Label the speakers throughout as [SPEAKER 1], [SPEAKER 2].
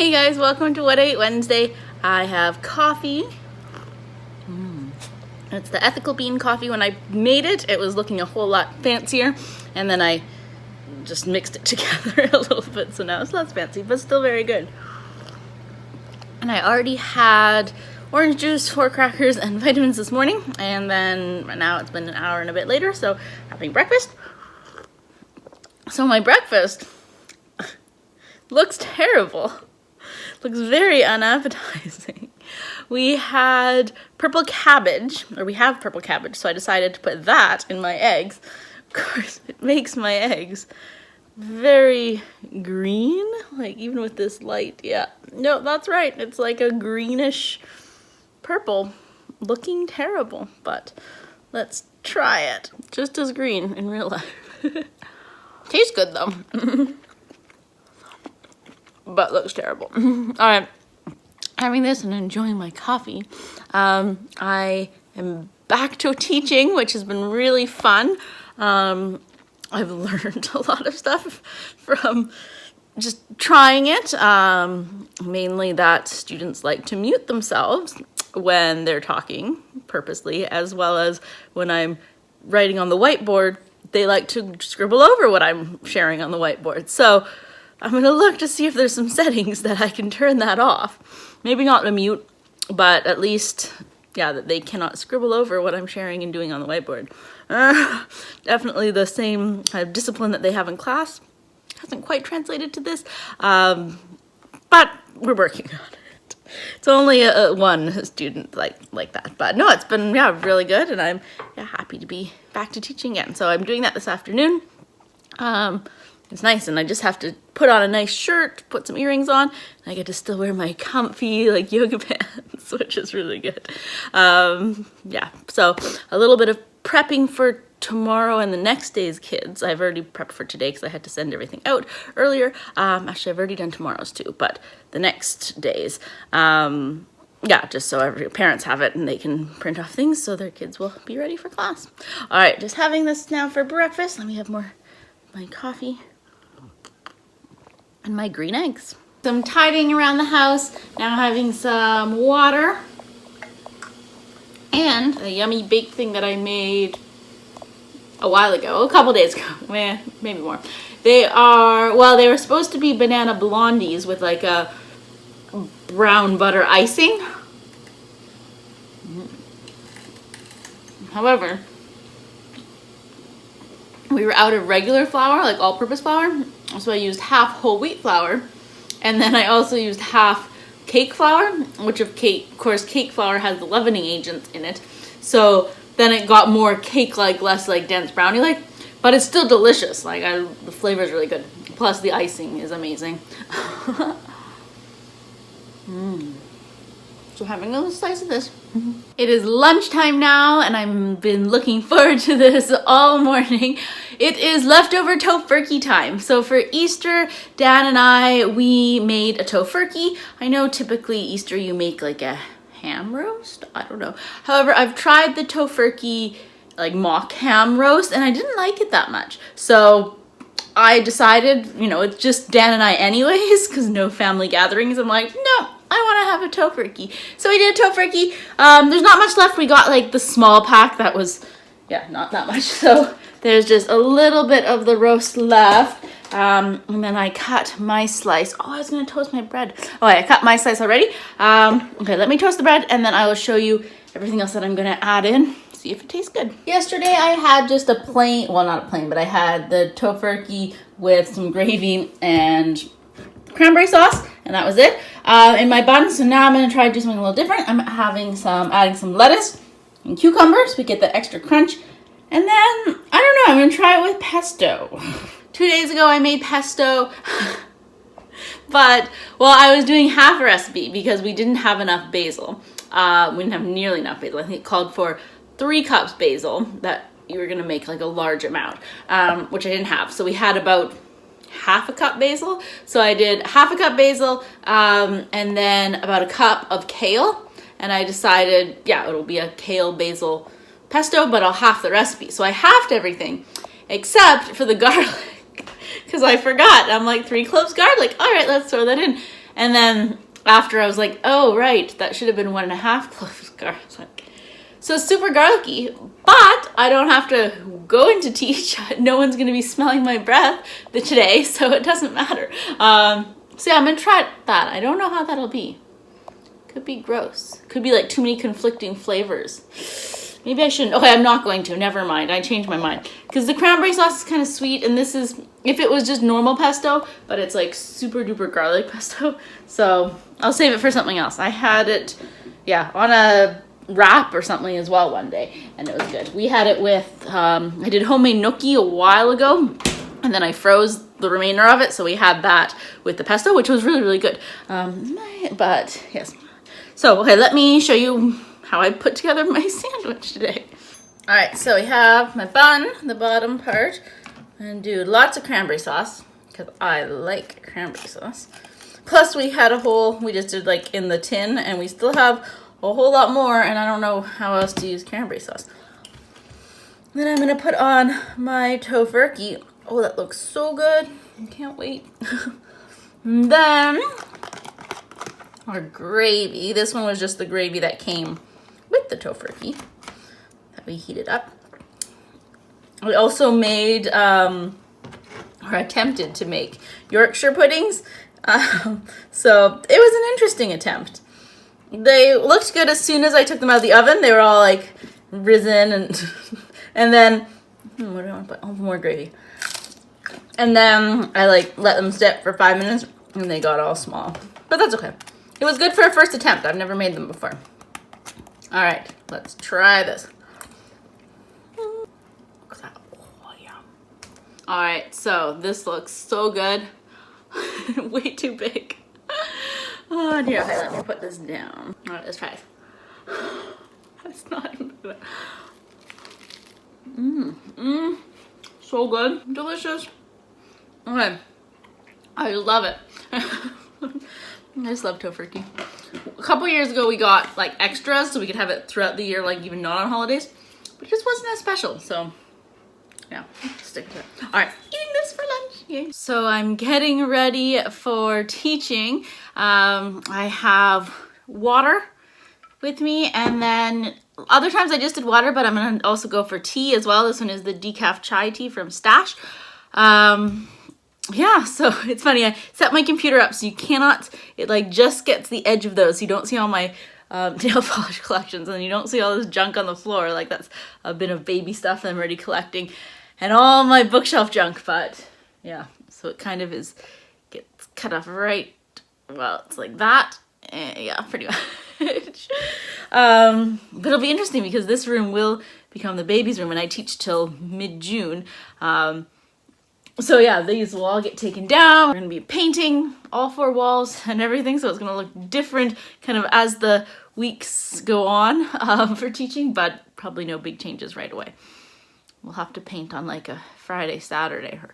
[SPEAKER 1] Hey guys, welcome to What I Ate Wednesday. I have coffee. It's the ethical bean coffee. When I made it, it was looking a whole lot fancier, and then I just mixed it together a little bit, so now it's less fancy, but still very good. And I already had orange juice, 4 crackers, and vitamins this morning, and then now it's been an hour and a bit later, so having breakfast. So my breakfast looks terrible. Looks very unappetizing. We had purple cabbage, or we have purple cabbage, so I decided to put that in my eggs. Of course, it makes my eggs very green, like even with this light. Yeah, no, that's right. It's like a greenish purple, looking terrible, but let's try it. Just as green in real life. Tastes good though. But looks terrible. All right, having this and enjoying my coffee. I am back to teaching, which has been really fun. I've learned a lot of stuff from just trying it. Mainly that students like to mute themselves when they're talking purposely, as well as when I'm writing on the whiteboard, they like to scribble over what I'm sharing on the whiteboard. So I'm going to look to see if there's some settings that I can turn that off. Maybe not a mute, but at least, yeah, that they cannot scribble over what I'm sharing and doing on the whiteboard. Definitely the same kind of discipline that they have in class. Hasn't quite translated to this, but we're working on it. It's only one student like that, but no, it's been really good, and I'm happy to be back to teaching again. So I'm doing that this afternoon. It's nice, and I just have to put on a nice shirt, put some earrings on, and I get to still wear my comfy yoga pants, which is really good. So a little bit of prepping for tomorrow and the next day's kids. I've already prepped for today because I had to send everything out earlier. Actually, I've already done tomorrow's too, but the next days, just so parents have it and they can print off things so their kids will be ready for class. All right, just having this now for breakfast. Let me have more of my coffee and my green eggs. Some tidying around the house, now having some water, and a yummy baked thing that I made a while ago, a couple days ago, maybe more. They were supposed to be banana blondies with like a brown butter icing. However, we were out of regular flour, like all-purpose flour, so I used half whole wheat flour, and then I also used half cake flour, which of course cake flour has the leavening agent in it, so then it got more cake-like, less like dense brownie-like, but it's still delicious. The flavor is really good. Plus the icing is amazing. So having a little slice of this. It is lunchtime now, and I've been looking forward to this all morning. It is leftover tofurky time. So for Easter, Dan and we made a tofurky. I know typically Easter you make like a ham roast. I don't know. However, I've tried the tofurky mock ham roast, and I didn't like it that much. So I decided, it's just Dan and I anyways, because no family gatherings. I'm like, no, I want to have a tofurky. So we did a tofurky. There's not much left. We got the small pack that was, not that much. So there's just a little bit of the roast left. And then I cut my slice. Oh, I was going to toast my bread. Oh, I cut my slice already. Okay, let me toast the bread, and then I will show you everything else that I'm going to add in. See if it tastes good. Yesterday I had just a plain, well, not a plain, but I had the tofurky with some gravy and cranberry sauce, and that was it in my bun. So now I'm going to try to do something a little different. I'm adding some lettuce and cucumbers so we get the extra crunch. And then, I don't know, I'm going to try it with pesto. 2 days ago I made pesto, but, I was doing half a recipe because we didn't have enough basil. We didn't have nearly enough basil. I think it called for 3 cups basil that you were going to make a large amount, which I didn't have. So we had about half a cup basil. So I did half a cup basil and then about a cup of kale. And I decided, it'll be a kale basil pesto, but I'll half the recipe. So I halved everything except for the garlic because I forgot. I'm like, 3 cloves garlic. All right, let's throw that in. And then after I was like, oh, right, that should have been 1.5 cloves of garlic. So it's super garlicky, but I don't have to go into teach. No one's going to be smelling my breath today, so it doesn't matter. So yeah, I'm going to try that. I don't know how that'll be. Could be gross. Could be like too many conflicting flavors. Maybe I shouldn't. Okay, I'm not going to. Never mind. I changed my mind. Because the cranberry sauce is kind of sweet, and this is, if it was just normal pesto, but it's like super duper garlic pesto. So I'll save it for something else. I had it, yeah, on a wrap or something as well one day, and it was good. We had it with, I did homemade gnocchi a while ago, and then I froze the remainder of it, so we had that with the pesto, which was really, really good. But yes. So, okay, let me show you how I put together my sandwich today. All right, so we have my bun, the bottom part, and do lots of cranberry sauce, because I like cranberry sauce. Plus we had we just did like in the tin, and we still have a whole lot more, and I don't know how else to use cranberry sauce. Then I'm gonna put on my Tofurky. Oh, that looks so good. I can't wait. And then our gravy. This one was just the gravy that came with the Tofurky that we heated up. We also made, or attempted to make Yorkshire puddings. So it was an interesting attempt. They looked good as soon as I took them out of the oven. They were all like risen and and then what do I want to put? Oh, more gravy. And then I like let them sit for 5 minutes and they got all small. But that's okay. It was good for a first attempt. I've never made them before. All right, let's try this. Look at that. Oh, yum. All right, so this looks so good. Way too big. Oh dear. Okay, let me put this down. All right, let's try it. That's not even good. So good. Delicious. Okay. I love it. I just love Tofurky. A couple years ago we got like extras so we could have it throughout the year, like even not on holidays. But it just wasn't as special, so yeah, stick to it. All right, eating this for lunch. Yay. So I'm getting ready for teaching. I have water with me, and then other times I just did water, but I'm gonna also go for tea as well. This one is the decaf chai tea from Stash. Yeah, so it's funny, I set my computer up so you cannot, it like just gets the edge of those, so you don't see all my nail polish collections, and you don't see all this junk on the floor. Like that's a bit of baby stuff that I'm already collecting, and all my bookshelf junk. But yeah, so it kind of gets cut off right, well, it's like that. Yeah, pretty much. But it'll be interesting because this room will become the baby's room, and I teach till mid-June. So yeah, these will all get taken down. We're gonna be painting all 4 walls and everything, so it's gonna look different kind of as the weeks go on for teaching, but probably no big changes right away. We'll have to paint on like a Friday, Saturday, or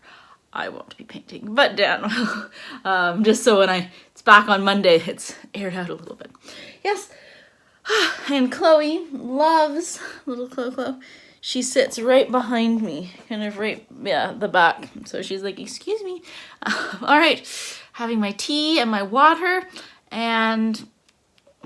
[SPEAKER 1] I won't be painting, but Dan will. Just so when it's back on Monday, it's aired out a little bit. Yes, and Chloe loves, little Chloe. She sits right behind me, kind of right, yeah, the back. So she's like, excuse me. All right, having my tea and my water, and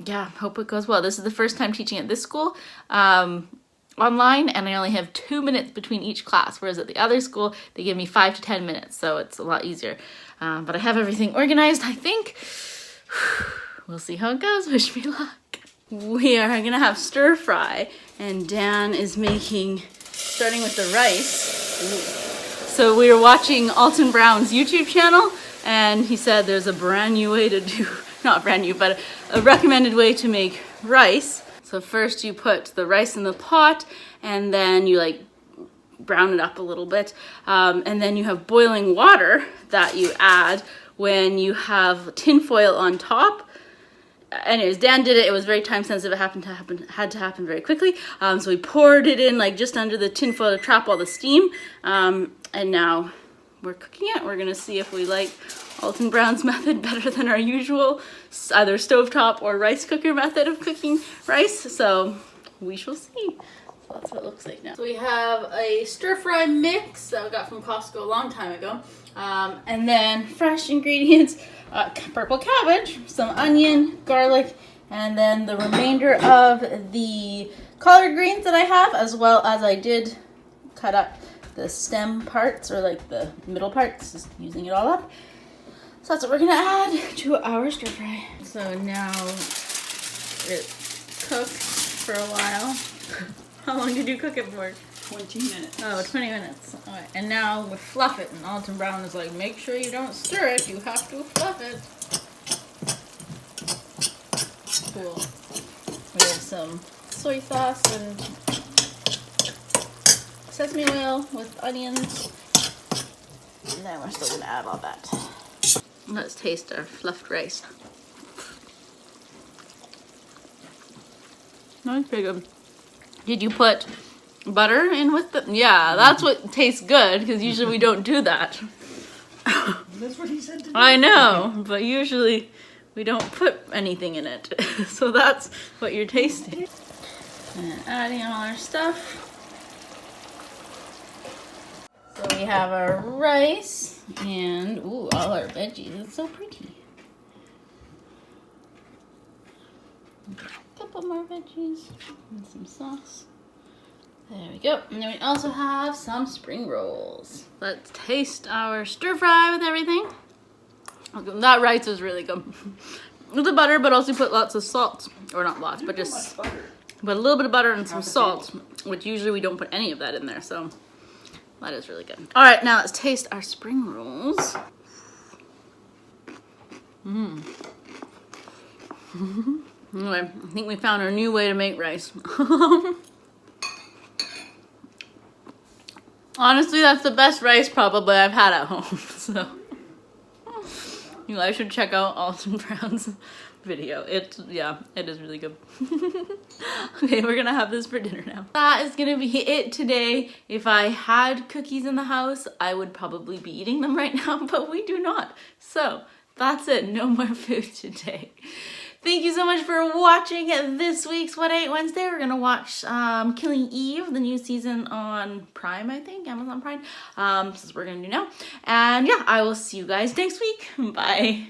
[SPEAKER 1] yeah, hope it goes well. This is the first time teaching at this school online, and I only have 2 minutes between each class, whereas at the other school, they give me 5 to 10 minutes, so it's a lot easier. But I have everything organized, I think. We'll see how it goes. Wish me luck. We are gonna have stir fry, and Dan is starting with the rice. Ooh. So we were watching Alton Brown's YouTube channel, and he said there's a brand new way to do, not brand new, but a recommended way to make rice. So first you put the rice in the pot, and then you like brown it up a little bit, and then you have boiling water that you add when you have tin foil on top. Anyways, Dan did it. It was very time sensitive. It had to happen very quickly. So we poured it in like just under the tin foil to trap all the steam. And now we're cooking it. We're gonna see if we like Alton Brown's method better than our usual either stovetop or rice cooker method of cooking rice. So we shall see. So that's what it looks like now. So we have a stir fry mix that we got from Costco a long time ago. And then fresh ingredients, purple cabbage, some onion, garlic, and then the remainder of the collard greens that I have, as well as I did cut up the stem parts, or like the middle parts, just using it all up. So that's what we're gonna add to our stir fry. So now it's cooked for a while. How long did you cook it for?
[SPEAKER 2] 20 minutes.
[SPEAKER 1] Oh, 20 minutes. All right. And now we fluff it. And Alton Brown is like, make sure you don't stir it. You have to fluff it. Cool. We have some soy sauce and sesame oil with onions. And then we're still going to add all that. Let's taste our fluffed rice. That's pretty good. Did you put butter in with the... Yeah, that's what tastes good, because usually we don't do that.
[SPEAKER 2] That's what he said to do.
[SPEAKER 1] I know, but usually we don't put anything in it. So that's what you're tasting. And adding all our stuff. So we have our rice and ooh, all our veggies. It's so pretty. A couple more veggies and some sauce. There we go. And then we also have some spring rolls. Let's taste our stir fry with everything. That rice is really good. With the butter, but also put lots of salt. Or not lots, but just put a little bit of butter and some salt, which usually we don't put any of that in there, so that is really good. All right, now let's taste our spring rolls. Anyway, I think we found our new way to make rice. Honestly, that's the best rice probably I've had at home, so you guys should check out Alton Brown's video. It is really good. Okay, we're gonna have this for dinner now. That is gonna be it today. If I had cookies in the house, I would probably be eating them right now, but we do not. So that's it, no more food today. Thank you so much for watching this week's What I Ate Wednesday. We're gonna watch Killing Eve, the new season on Prime, I think, Amazon Prime. This is what we're gonna do now. And yeah, I will see you guys next week. Bye.